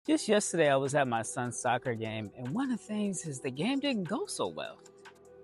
Just yesterday, I was at my son's soccer game, and one of the things is the game didn't go so well.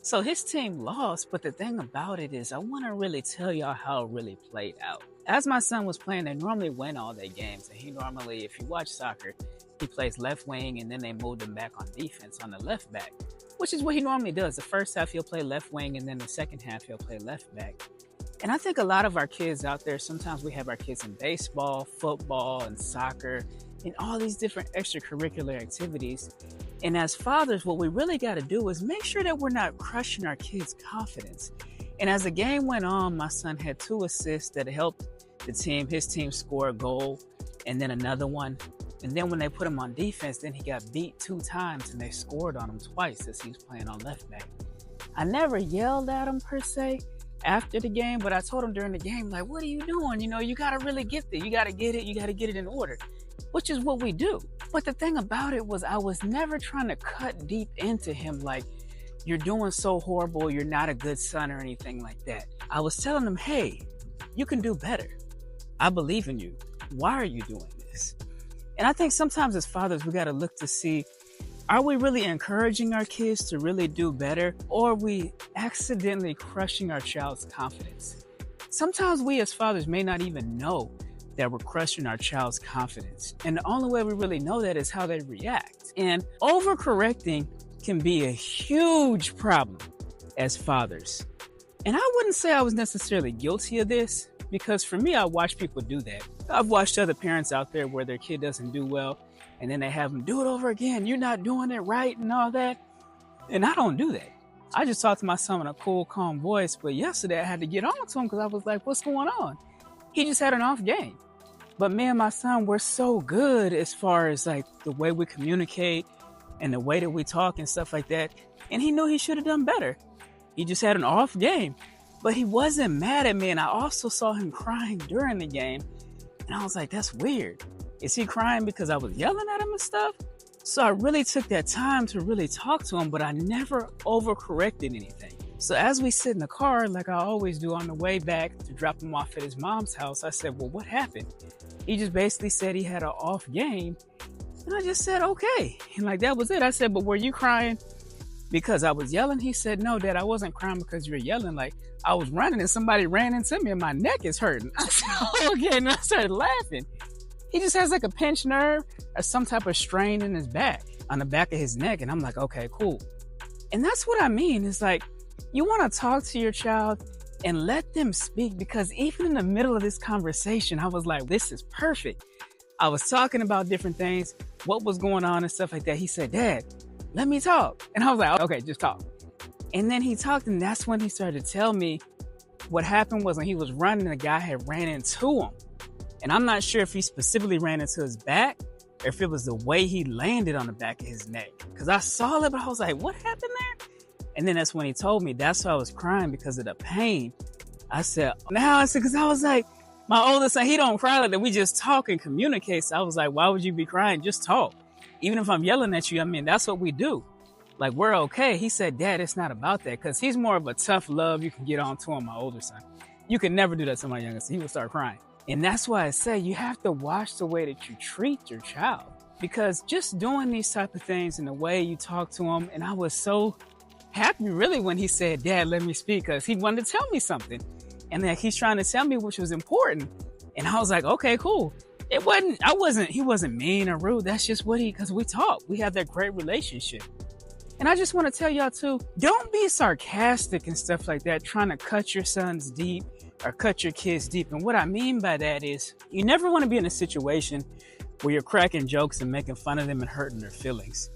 So his team lost, but the thing about it is, I want to really tell y'all how it really played out. As my son was playing, they normally win all their games, and he normally, if you watch soccer, he plays left wing, and then they moved him back on defense on the left back, which is what he normally does. The first half, he'll play left wing, and then the second half, he'll play left back. And I think a lot of our kids out there, sometimes we have our kids in baseball, football, and soccer, and all these different extracurricular activities. And as fathers, what we really got to do is make sure that we're not crushing our kids' confidence. And as the game went on, my son had 2 assists that helped his team score a goal, and then another one. And then when they put him on defense, then he got beat 2 times and they scored on him twice as he was playing on left back. I never yelled at him per se after the game, but I told him during the game, like, what are you doing? You got to really get there. You got to get it in order, which is what we do. But the thing about it was I was never trying to cut deep into him like, you're doing so horrible, you're not a good son or anything like that. I was telling him, hey, you can do better. I believe in you. Why are you doing this? And I think sometimes as fathers, we got to look to see, are we really encouraging our kids to really do better, or are we accidentally crushing our child's confidence? Sometimes we as fathers may not even know that we're crushing our child's confidence. And the only way we really know that is how they react. And overcorrecting can be a huge problem as fathers. And I wouldn't say I was necessarily guilty of this, because for me, I watch people do that. I've watched other parents out there where their kid doesn't do well, and then they have them do it over again. You're not doing it right and all that. And I don't do that. I just talk to my son in a cool, calm voice. But yesterday I had to get on to him because I was like, what's going on? He just had an off game. But me and my son, we're so good as far as like the way we communicate and the way that we talk and stuff like that. And he knew he should have done better. He just had an off game. But he wasn't mad at me. And I also saw him crying during the game. And I was like, that's weird. Is he crying because I was yelling at him and stuff? So I really took that time to really talk to him, but I never overcorrected anything. So as we sit in the car, like I always do on the way back to drop him off at his mom's house, I said, well, what happened? He just basically said he had an off game. And I just said, okay. And like, that was it. I said, but were you crying because I was yelling? He said, no, Dad, I wasn't crying because you were yelling. Like, I was running and somebody ran into me and my neck is hurting. I said, oh, okay. And I started laughing. He just has like a pinched nerve or some type of strain in his back, on the back of his neck. And I'm like, okay, cool. And that's what I mean. It's like, you want to talk to your child and let them speak, because even in the middle of this conversation, I was like, this is perfect. I was talking about different things, what was going on and stuff like that. He said, Dad, let me talk. And I was like, okay, just talk. And then he talked, and that's when he started to tell me what happened was when he was running, the guy had ran into him. And I'm not sure if he specifically ran into his back or if it was the way he landed on the back of his neck. Because I saw it, but I was like, what happened there? And then that's when he told me that's why I was crying, because of the pain. I said, because I was like, my oldest son, he don't cry like that. We just talk and communicate. So I was like, why would you be crying? Just talk. Even if I'm yelling at you, I mean, that's what we do. Like, we're okay. He said, Dad, it's not about that, because he's more of a tough love. You can get on to him, my older son. You can never do that to my youngest son. He would start crying. And that's why I say you have to watch the way that you treat your child, because just doing these type of things and the way you talk to him. And I was so happy really when he said, Dad, let me speak, because he wanted to tell me something. And like, he's trying to tell me which was important. And I was like, okay, cool. He wasn't mean or rude. That's just because we talk. We have that great relationship. And I just want to tell y'all too, don't be sarcastic and stuff like that, trying to cut your sons deep or cut your kids deep. And what I mean by that is, you never want to be in a situation where you're cracking jokes and making fun of them and hurting their feelings.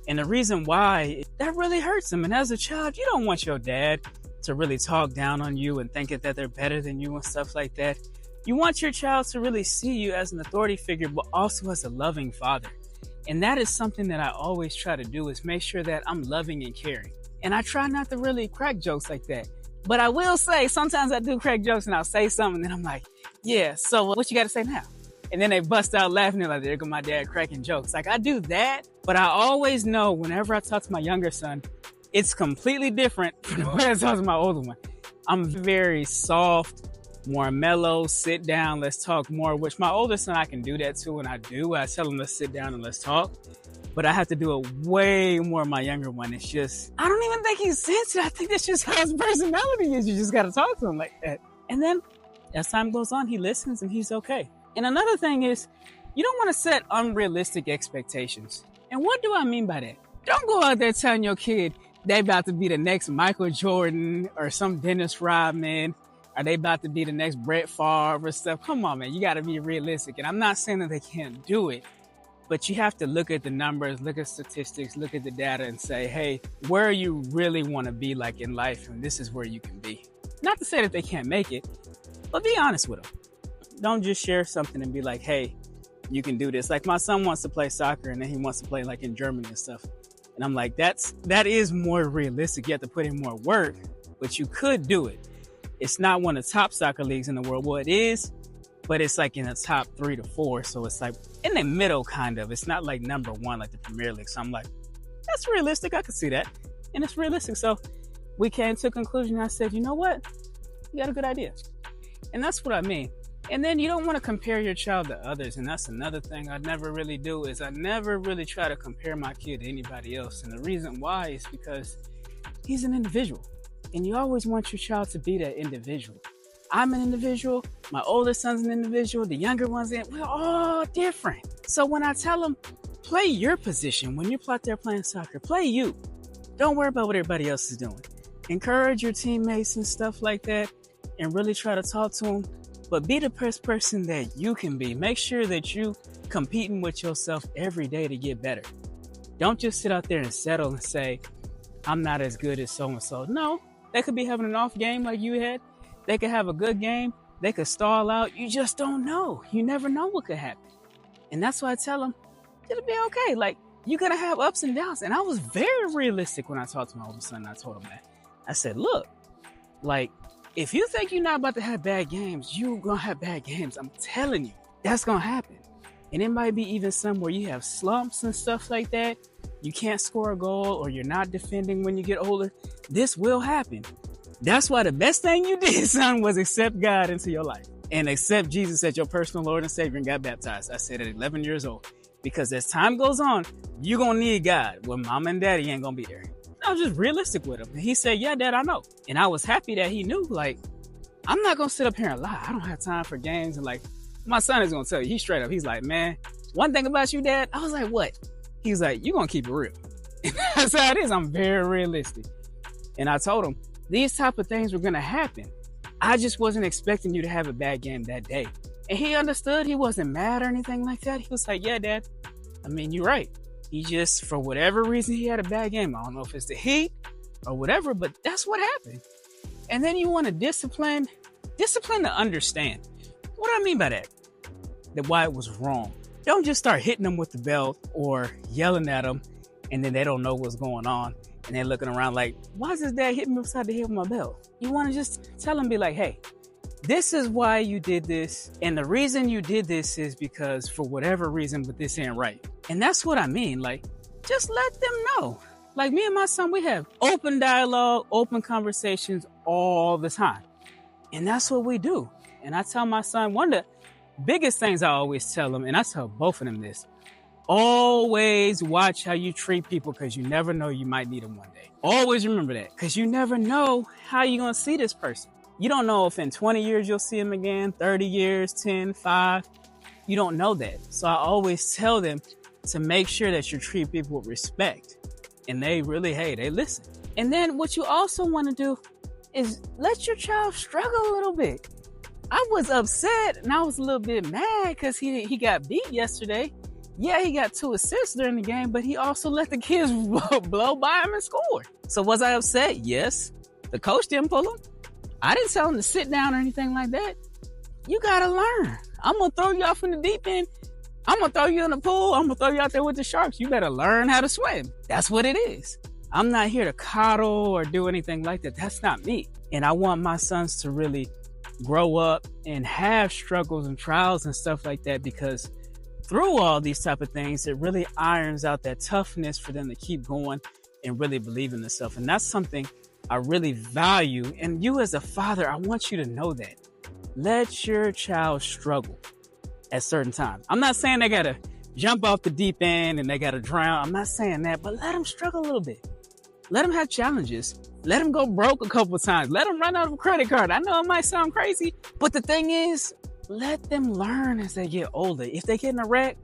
And the reason why, that really hurts them. And as a child, you don't want your dad to really talk down on you and thinking that they're better than you and stuff like that. You want your child to really see you as an authority figure, but also as a loving father. And that is something that I always try to do, is make sure that I'm loving and caring. And I try not to really crack jokes like that. But I will say, sometimes I do crack jokes and I'll say something and then I'm like, yeah, so what you got to say now? And then they bust out laughing. They're like, there go my dad cracking jokes. Like, I do that, but I always know whenever I talk to my younger son, it's completely different from the way I talk to my older one. I'm very soft, more mellow, sit down, let's talk more, which my oldest son, I can do that too, and I do. I tell him, let's sit down and let's talk. But I have to do it way more my younger one. It's just, I don't even think he's sensitive. I think that's just how his personality is. You just got to talk to him like that. And then as time goes on, he listens and he's okay. And another thing is, you don't want to set unrealistic expectations. And what do I mean by that? Don't go out there telling your kid they about to be the next Michael Jordan or some Dennis Rodman, or they about to be the next Brett Favre or stuff. Come on, man. You got to be realistic. And I'm not saying that they can't do it, but you have to look at the numbers, look at statistics, look at the data and say, hey, where you really want to be like in life, and this is where you can be. Not to say that they can't make it, but be honest with them. Don't just share something and be like, hey, you can do this. Like my son wants to play soccer and then he wants to play like in Germany and stuff. And I'm like, that is more realistic. You have to put in more work, but you could do it. It's not one of the top soccer leagues in the world. Well, it is, but it's like in the top 3 to 4. So it's like in the middle, kind of. It's not like number 1, like the Premier League. So I'm like, that's realistic. I could see that. And it's realistic. So we came to a conclusion. I said, you know what? You got a good idea. And that's what I mean. And then you don't want to compare your child to others. And that's another thing I never really do is I never really try to compare my kid to anybody else. And the reason why is because he's an individual. And you always want your child to be that individual. I'm an individual. My oldest son's an individual. The younger one's we're all different. So when I tell them, play your position, when you're out there playing soccer, play you. Don't worry about what everybody else is doing. Encourage your teammates and stuff like that and really try to talk to them. But be the best person that you can be. Make sure that you competing with yourself every day to get better. Don't just sit out there and settle and say, I'm not as good as so-and-so. No, they could be having an off game like you had. They could have a good game. They could stall out. You just don't know. You never know what could happen. And that's why I tell them, it'll be okay. Like, you're going to have ups and downs. And I was very realistic when I talked to my older son. I told him that. I said, look, like, if you think you're not about to have bad games, you're going to have bad games. I'm telling you, that's going to happen. And it might be even some where you have slumps and stuff like that. You can't score a goal or you're not defending when you get older. This will happen. That's why the best thing you did, son, was accept God into your life and accept Jesus as your personal Lord and Savior and got baptized. I said at 11 years old, because as time goes on, you're going to need God. Well, mom and daddy ain't going to be there. I was just realistic with him. And he said, yeah, Dad, I know. And I was happy that he knew, like, I'm not going to sit up here and lie. I don't have time for games. And like, my son is going to tell you, he's straight up. He's like, man, one thing about you, Dad. I was like, what? He's like, you're going to keep it real. And that's how it is. I'm very realistic. And I told him, these type of things were going to happen. I just wasn't expecting you to have a bad game that day. And he understood. He wasn't mad or anything like that. He was like, yeah, Dad, I mean, you're right. He just, for whatever reason, he had a bad game. I don't know if it's the heat or whatever, but that's what happened. And then you want to discipline to understand. What do I mean by that? That why it was wrong. Don't just start hitting them with the belt or yelling at them and then they don't know what's going on. And they're looking around like, why is this dad hitting me upside the head with my belt? You want to just tell them, be like, hey, this is why you did this. And the reason you did this is because for whatever reason, but this ain't right. And that's what I mean. Like, just let them know. Like me and my son, we have open dialogue, open conversations all the time. And that's what we do. And I tell my son, one of the biggest things I always tell him, and I tell both of them this, always watch how you treat people because you never know, you might need them one day. Always remember that because you never know how you're going to see this person. You don't know if in 20 years you'll see him again, 30 years, 10, 5. You don't know that. So I always tell them to make sure that you treat people with respect. And they really, hey, they listen. And then what you also want to do is let your child struggle a little bit. I was upset and I was a little bit mad because he got beat yesterday. Yeah, he got 2 assists during the game, but he also let the kids blow by him and score. So was I upset? Yes. The coach didn't pull him. I didn't tell him to sit down or anything like that. You got to learn. I'm going to throw you off in the deep end. I'm going to throw you in the pool. I'm going to throw you out there with the sharks. You better learn how to swim. That's what it is. I'm not here to coddle or do anything like that. That's not me. And I want my sons to really grow up and have struggles and trials and stuff like that, because through all these type of things, it really irons out that toughness for them to keep going and really believe in themselves. And that's something I really value. And you as a father, I want you to know that. let your child struggle at certain times. I'm not saying they gotta jump off the deep end and they gotta drown. I'm not saying that, but let them struggle a little bit. Let them have challenges. Let them go broke a couple of times. Let them run out of a credit card. I know it might sound crazy, but the thing is, let them learn as they get older. If they get in a wreck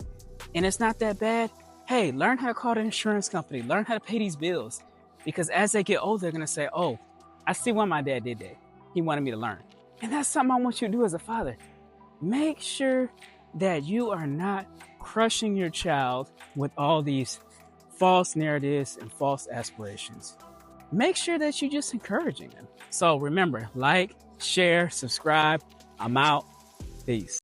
and it's not that bad, hey, learn how to call the insurance company. Learn how to pay these bills. Because as they get older, they're going to say, oh, I see why my dad did that. He wanted me to learn. And that's something I want you to do as a father. Make sure that you are not crushing your child with all these false narratives and false aspirations. Make sure that you're just encouraging them. So remember, like, share, subscribe. I'm out. Peace.